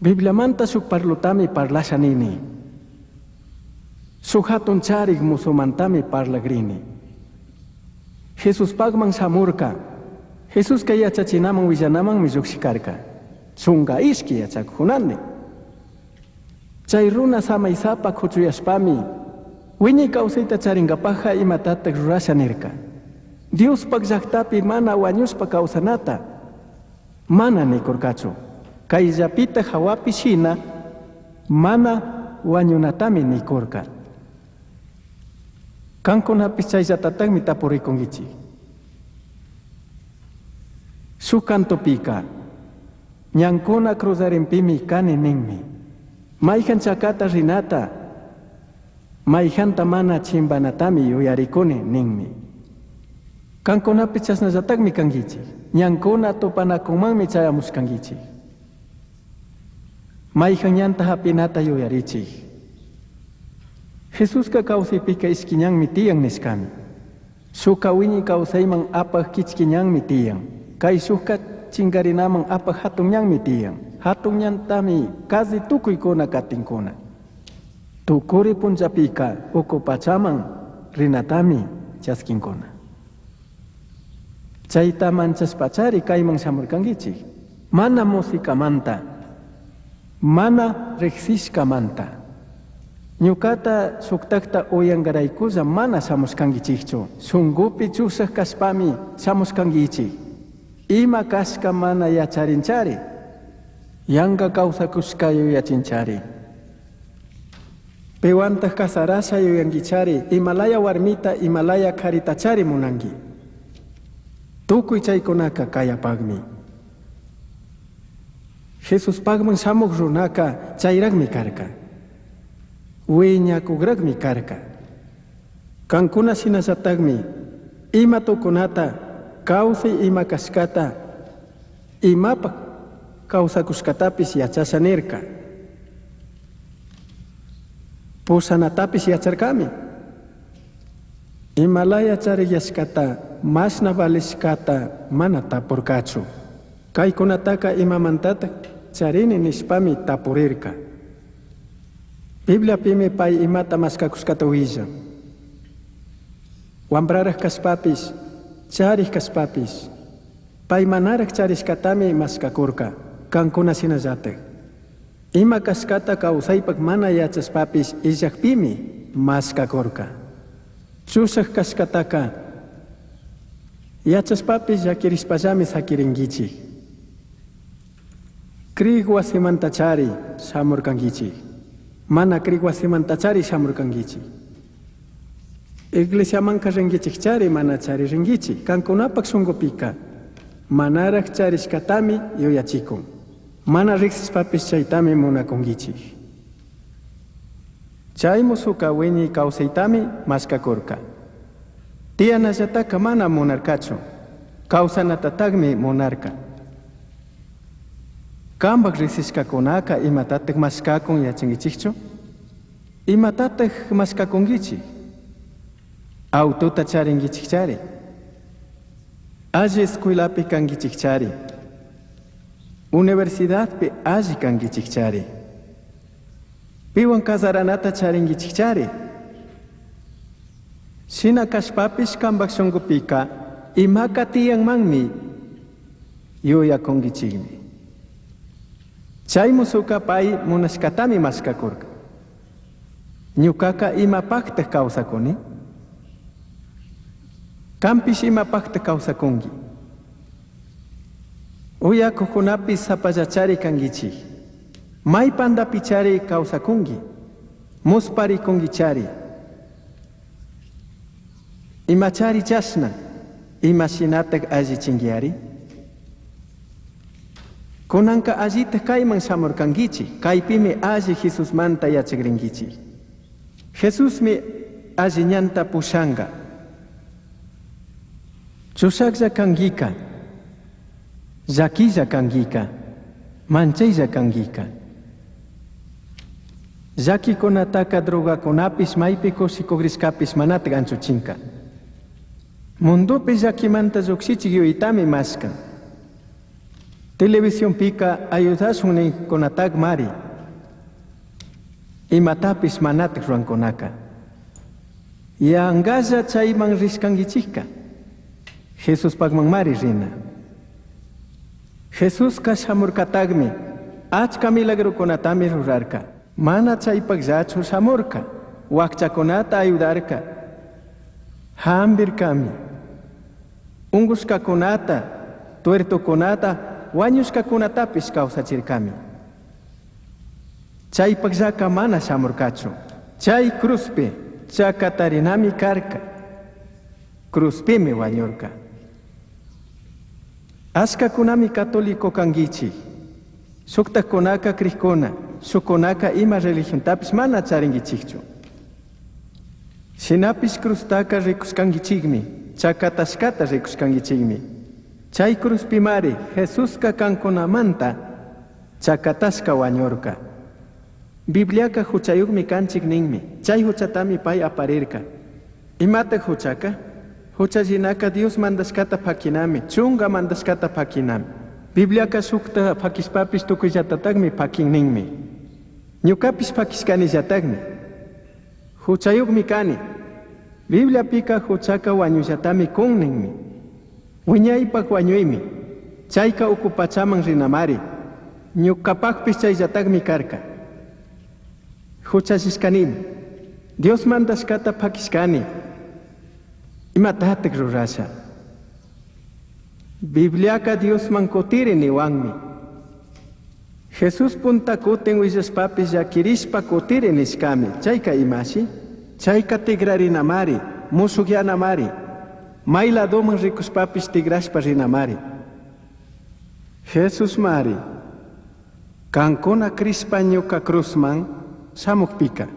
Biblia manta suk parlautami parlashanini. Suhatun charik musumantami parlagrini. Jesus pagmang samurka. Jesus kaya chachinamang wijanamang mizuksikarka. Sunga iski yachak hunani. Chay runa sama isapa kuchuyashpami. Wiñi kausayta charingapaja imatatak rurashanirka. Dios pagllaktapi mana wañuspa kawsanata. Mana nikurkachu. Kayllapita hawapi shina. Mana wañunatami nikurka. Kankunapis chayllatataqmi tapurikunkichik. Sukantupika. Ñankuna cruzarinpimi kani ninmi. Mayjan chakata rinata. Mayjanta mana chimbanatami yuyarikuni ninmi. Kankunapis chasnallatakmi kankichik. Ñankuna tupanakunmanmi chayamuskankichik. Mayjan ñanta hapinata yuyarichik. Jesuska kawsaypika iskiñanmi tiyan niskami. Suka wiñi kawsayman apaq kichkiñanmi tiyan. Kay suka chingarinaman apaq hatunñanmi tiyan. Hatunñantami kazi tukuykuna katinkuna. Tukuri punchapika uku pachaman rinatami chaskinkuna. Chayta manchaspachari kayman shamurkankichik. Mana musikamanta. Mana riqsishkamanta. Ñukata suktakta uyangaraykulla mana shamuskankichikchu. Sungupi chusaq kashpami shamuskankichik. Ima kashka mana yacharinchari. Yanka kawsakushkayu yachinchari. Piwantaq kasarasha yuyankichari. Imalaya warmita imalaya karitachari munanki. Tukuy chaykunaka kayapagmi. Jesus pagman shamuk runaka chayragmi karka. Wiñakugragmi karka. Kankuna sinasatagmi ima tukunata kawsay ima kashkata imapa kawsakushkatapis yachashanirka. Pusanatapis yacharkami. Imalaya chariyashkata masna valishkata mana tapurkachu. Kaykunataka imamantata charini nishpami tapurirka. Biblia pimi pay imata maskakuskata willa. Wambraraq kaspapis, charij kaspapis. Pay manaraq charishkatami maskakurka. Kankuna sinallatak. Ima kaskata kawsaypak mana yachaspapis illakpimi maskakurka. Chusaq kaskataka yachaspapis llakirispallami sakirinkichik. Kriq wasimantachari shamurkankichik. Mana kriq wasimantachari shamurkankichik. Iglesiamanka rinkichikchari mana chari rinkichik. Kankunapak sungupika manaraq charishkatami yuyachikun. Mana riqsispapis chaytami munakunkichik. Chay musuka wiñi kawsaytami maskakurka. Tiyanallataka mana munarkachu. Kawsanatataqmi munarka. Kambaq riqsishkakunaka imatataq maskakun yachankichikchu? Imatataq maskakunkichik? Autota charinkichikchari. Alli escuelapi kankichikchari. Universidadpi alli kankichikchari. Piwan kasaranata charinkichikchari. Shina kashpapis kambaq shunqupika imaka tiyanmanmi yuyakunkichikmi. Chay musuka pay munashkatami maskakurka. Ñukaka imapaqtaq kawsakuni? Kampish imapaqtaq kawsakunki. Uyakuqkunapis sapallachari kankichik. Maypandapichari kawsakunki. Musparikunkichari. Imachari chashna, imashinataq allichinkiari. Kunanka allita kayman shamurkankichik. Kaypimi alli Jesusmanta yachakrinkichik. Jesusmi alliñanta pushanka. Chusaqlla kankika. Llakilla kankika. Manchaylla kankika. Llakikunataka drogakunapis maypi kusikugriskapis manataq anchuchinka. Mundupi llakimanta lluksichik yuytami maskan. Televisión pica ayudasuni konatag mari. Imatapis manatik ruankonaka. Yangaza chayman riskangichika. Jesús pagman mari rina. Jesús kashamurkatagmi. Achka milagro konatami rurarka. Mana chaypagzachu samurka. Wakchakonata ayudarka. Hambirkami. Unguskakonata, tuertokonata, wañuskakonatapis kawsachirkami. Chaypagzaka mana shamurkachu. Chay cruzpi chakatarinami karka. Cruzpimi wañurka. Askakunami católico kangichi. Suktakunaka krikuna, sukunaka ima religiontapis mana charingichichu. Sinapis cruztaka rikuskangichigmi, chakataskata rikuskangichigmi. Chay cruzpimari Jesuska kankunamanta chakataska wañurka. Bibliaka huchayukmi kanchik ninmi, chay huchatami pay aparirka. Imata huchaka? Huchallinaka Dios mandaskata pakinami, chunga mandaskata pakinami. Bibliaka sukta pakispapis tukuyatatagmi pakin ninmi. Ñukapis pakiskanillatagmi. Huchayukmi kani. Biblia pika huchaka wañullatami kunninmi. Wiñaypak wañuymi. Chayka ukupachaman rinamari. Ñukapakpis chayllatagmi karka. Huchasiskanimi. Dios mandaskata pakiskani. Imatatek rurasha. Bibliaka Dios mankutiri niwanmi. Jesús punta kuten willaspapis yakirispa kutiri niskami. Chayka imashi. Chayka tigrarinamari. Musugyanamari. Mayla doman rikuspapis tigrashpa rinamari. Jesús mari. Kankuna crispa ñuka cruzman samukpika.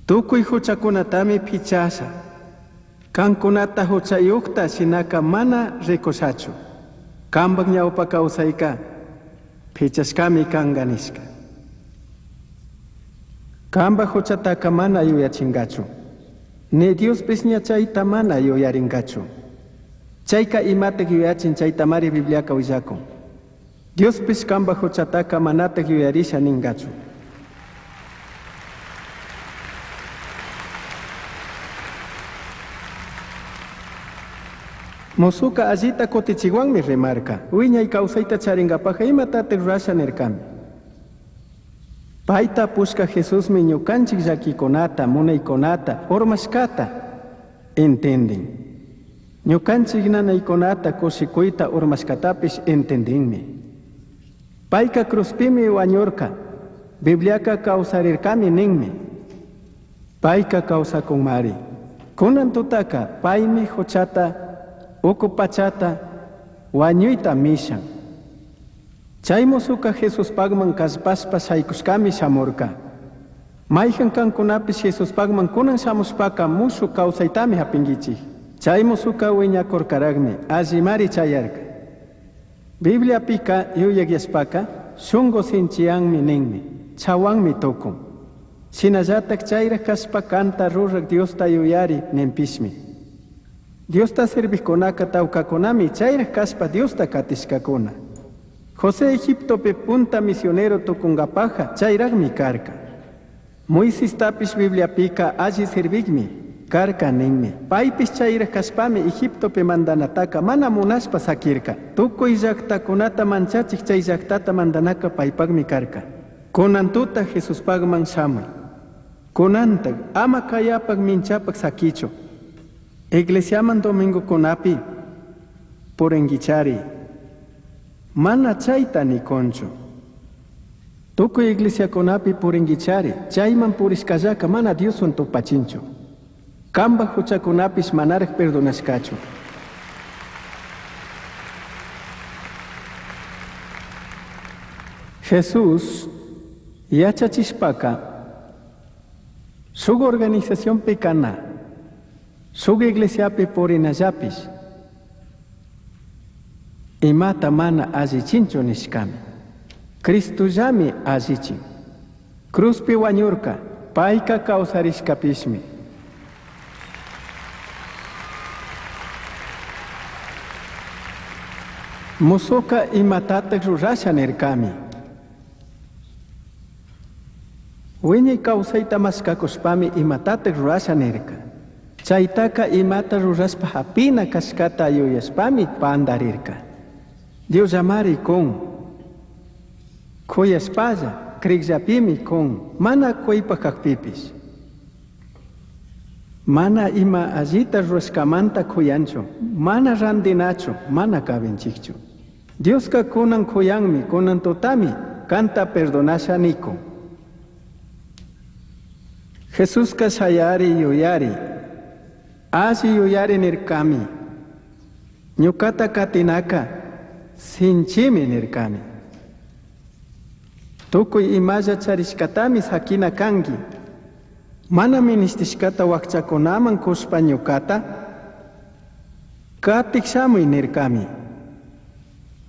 Tukuy huchakunatami pichasa. Kankunata huchayukta sinaka mana rikusachu. Kambak ñawpa kawsayka pichaskami kanganiska. Kamba huchataka mana yuyachingachu. Ni Dios pisña chayta mana yuyaringachu. Chayka imatek yuyachin chaytamari Bibliaka willakun. Dios pis kamba huchataka manatek yuyarisha ningachu. Musuka allita kotichiwanmi remarka. Wiñay kawsayta charingapaja imatate rurasha nirkami. Paita pushka Jesúsmi ñukanchik llakikunata, munaykunata, urmashkata entenden. Ñukanchik nanaykunata kushikuyta urmashkatapis entendinmi. Payka cruzpimi wañurka. Bibliaka kawsarirkami ninmi. Payka kawsakunmari. Kunan tutaka paymi huchata ukupachata wañuyta mishan. Chay musuka Jesús pagman kaspaspa saykuskami shamurka. Mayjan kankunapis Jesús pagman kunan shamuspaka musu kawsaytami hapingichik. Chay musuka wiñakurkaragmi allimari chayarka. Biblia pika yuyagyaspaka shungo sinchiyanmi ninmi, chawanmi tukun. Sinallatak chayra kaspa kanta rurak Diosta yuyari nimpishmi. Diosta servikunaka tawkakunami chayra kaspa Diosta katishkakuna. José Egiptopi punta misionero tukungapaja chayragmi karka. Moisés tapis Biblia pika alli servigmi karka ninmi. Paypis chayra kaspami Egiptopi mandanataka mana munaspa sakirka. Tukuy llaktakunata manchachik chay llaktata mandanaka paypagmi karka. Kunantuta Jesús pagman shamuy. Kunantag ama kayapak minchapak sakicho. Iglesiaman domingo kunapi puringichari. Mana chayta ni koncho. Tukuy iglesia kunapi puringichari. Chayman puriskallaka mana Diosun tupachincho. Kamba huchakunapis manarek perdonashkachu. Jesús yachachishpaka sugu organización pekana sugu iglesiapi purinallapis imata mana allichinchu nishkami. Cristo llami allichin. Cruzpi wañurka, payka kawsarishkapishmi. Musuqa imatataq rurasha nirkami. Wiñay kawsayta maskakushpami imatataq rurasha nirka. Chaytaqa imata ruraspa hapina kashkata yuyashpami pandarirka. Dios llamari kun. Kuyashpalla, krikllapimi kun. Mana kuypa kakpipis. Mana ima allita rurashkamanta kuyanchu. Mana randinachu, mana kabinchikchu. Dioska kunan kuyanmi, kunan tutami, kanta perdonasha niku. Jesuska shayari yuyari. Asi yuyari nirkami. Ñukata katinaka, sinchimi nirkami. Tukuy imalla charishkatami sakina kangi. Mana ministishkata wakchakunaman kushpa ñukata, katik shamuy nirkami.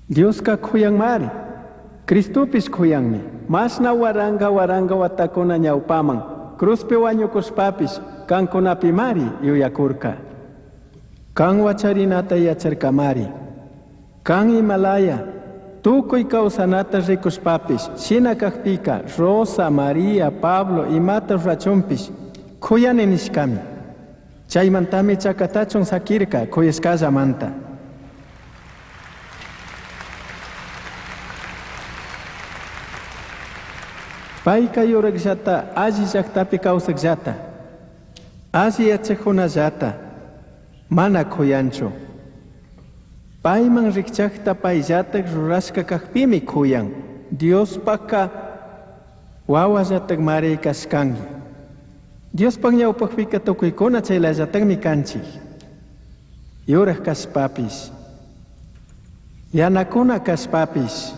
Dioska kuyanmari, Cristupis kuyanmi. Masna waranga watakuna ñawpaman, cruzpi wañukushpapis, kankunapimari yuyakurka. Kan wacharinata yacharkamari. Kan Himalaya, tukuy kawsanata rikushpapis, shina kakpika, Rosa, María, Pablo, imata rurachumpis, kuyani nishkami. Chaymantami chakatachun sakirka, kuyashkallamanta. Payka yurakllata, alli llaktapi kawsakllata, alli yachakunallata, mana kuyanchu. Payman rikchakta payllatak rurashka kakpimi kuyan. Dios paka wawallatak mari kashkangi. Dios pak ñawpakpika tukuykuna chaylallatakmi kanchik. Yurak kashpapis, yanakuna kashpapis,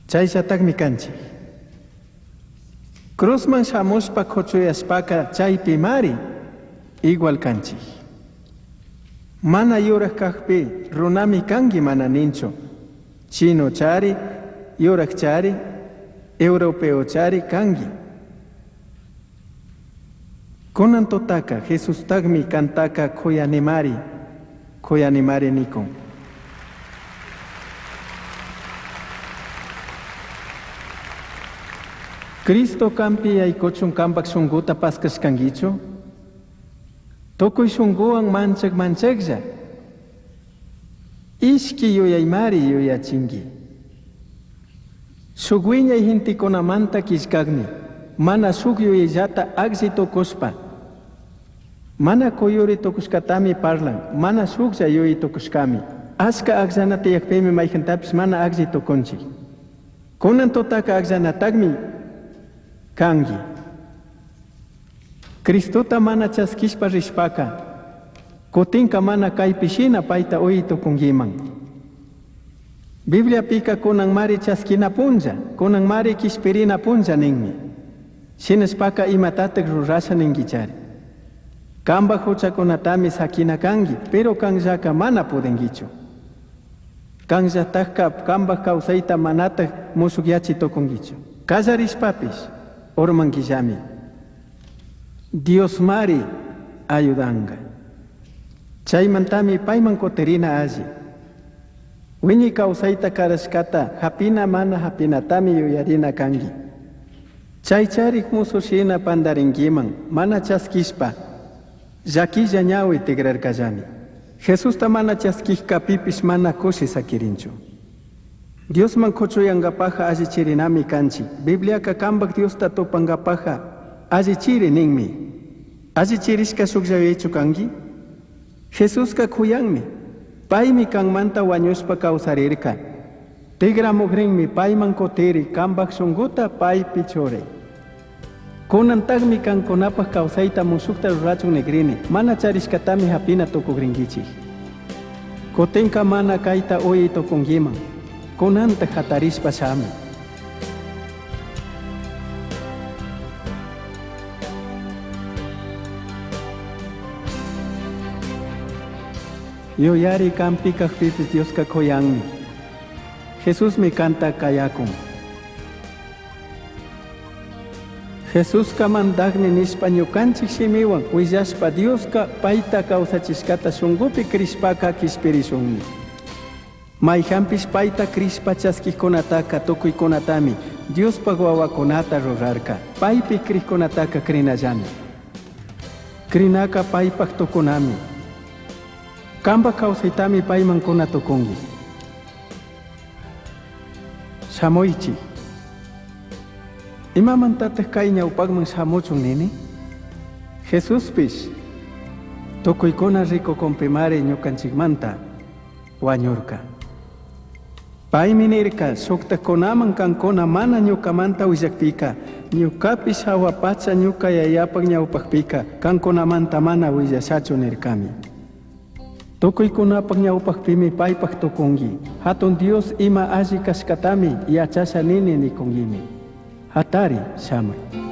chayllatakmi kanchik. Cruzman shamushpa kuchuyashpaka chaypi mari igual kanchik. Mana yurak kakpi runami kangi mana ninchu. Chino chari, yurak chari, europeo chari kangi. Kunan totaka Jesus tagmi kantaka kuyanimari nikon. Cristo kampi yaykuchun kampak shunguta paskashkangichu. Tukuy shunguwan manchaklla. Ishki yuyaymari yuyachingi. Shuk wiñay hintikunamanta kishkagmi. Mana shuk yuyayllata agsi tukushpa. Mana kuyuri tukushkatami parlan. Mana shuklla yuyi tukushkami. Ashka agsanata yakpimi mayjantapis mana agsi tukunchik. Kunan tutaka agsanatagmi kangi. Cristota mana chaskishpa rishpaka, kutinka mana kaypishina paita uyitukungiman. Biblia pika kunan mari chaskina punja, kunan mari kishpirina punja ninmi. Shinashpaka imatatak rurasha ningichari. Kamba huchakunatami sakina kangi, pero kanjaka mana pudengichu. Kanjataka kamba kawsayta manatak musukyachi tukungichu. Kallarishpapis, ormangillami. Dios mari ayudanga. Chaymantami payman koterina alli. Wiñi kawsayta karashkata hapina mana hapinatami yuyarina kangi. Chaycharik musushina pandaringiman mana chaskishpa llakilla ñawi tigrarkallami. Jesusta mana chaskijkapipis mana kushi sakirinchu. Diosman kuchuyangapaja allichirinami kanchi. Bibliaka kambak Diosta tupangapaja allichiri ninmi. Allichirishka shukllayaychu kangi? Jesuska kuyanmi. Paymi kanmanta wañushpa kawsarirka. Tigramugrinmi payman kutiri kambak shunguta paypi churi. Kunantagmi kankunapaj kawsayta mushukta rurachun negrini. Mana charishkatami hapina tukugringichik. Kutinka mana kayta uyi tukungiman. Kunanta hatarishpa shami. Yuyari kampi kakpipis Dioska kuyanmi. Jesús mi canta kayakun. Jesús ka mandagmi nishpa ñukanchik shimiwan willashpa Dioska payta kawsachishkata shungupi krishpaka kishpirishunmi. Mayhampish paita Krishpa chaskikunataka tukuykunatami Diospa wawakunata rurarka. Paypi kriykunataka krinallani. Krinaka paypak tukunami. Kamba kawsaytami payman kuna tukungi. Shamoichi. Imamantataq kay ñawpaqman shamuchun nini? Jesuspish. Tukuykuna rikukunpimari ñukanchikmanta wañurka. Paymi nirka suqtakunaman kankuna mana ñukamanta willakpika, ñukapish hawapacha ñuka yayapak ñawpakpika kankunamanta mana willashachu nirkami. Tukuykunapak ñawpakpimi paypak tukungi. Hatun Dios ima alli kashkatami yachasha nini nikungimi. Hatari shamay.